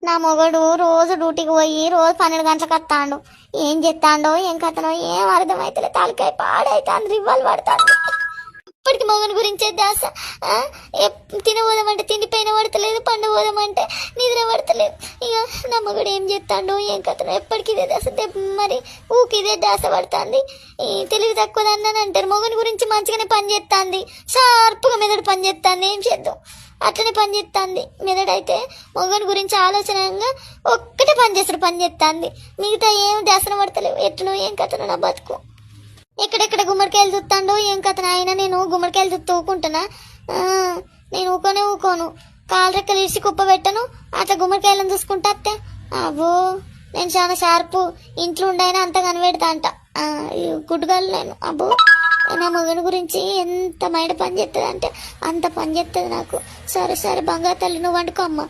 నా మొగడు రోజు డ్యూటీకి పోయి రోజు 12 గంటలకు వస్తాడు. ఏం చెప్తాడో ఏం కథనో ఏం అర్థమైతే తలకాయ పాడైతాంది, రివ్వాలు పడతాడు. ఇప్పటికి మొగని గురించే దాస. తినబోదామంటే తిండి పైన పడతలేదు, పండు పోదామంటే నిద్ర పడతలేదు. ఇక నా మొగడు ఏం చెప్తాడో ఏం కథనో ఎప్పటికి ఇదే దాస. మరి ఊకి ఇదే దాస పడుతుంది. తెలివి తక్కువదన్నాను అంటారు. మొగని గురించి మంచిగానే పని చేస్తుంది, షార్ప్గా మెదడు పని చేస్తుంది. ఏం చేద్దాం, అట్లనే పని చేస్తుంది మెదడైతే. మొగని గురించి ఆలోచనగా ఒక్కటే పని చేస్తుంది. మిగతా ఏం దాసన పడతలేవు. ఎట్లనో ఏం కథనో నా బతుకు. ఎక్కడెక్కడ గుమ్మడికాయలు చూస్తాడో ఏం కథన. అయినా నేను గుమ్మడికాయలు చూస్తూ ఊకుంటున్నా? నేను ఊకోను. కాలు రెక్కలు ఇరిసి కుప్ప పెట్టను, అట్లా గుమ్మడికాయలను చూసుకుంటా అత్తే. అబ్బో, నేను చాలా షార్పు. ఇంట్లో ఉండైనా అంత కనిపెడతా అంట. గుడ్డుగాలు నేను. అబ్బో, నా మగని గురించి ఎంత మైడ పని చేస్తుంది అంటే అంత పని చేస్తుంది నాకు. సరే బంగారు తల్లి, నువ్వు వండుకో అమ్మ.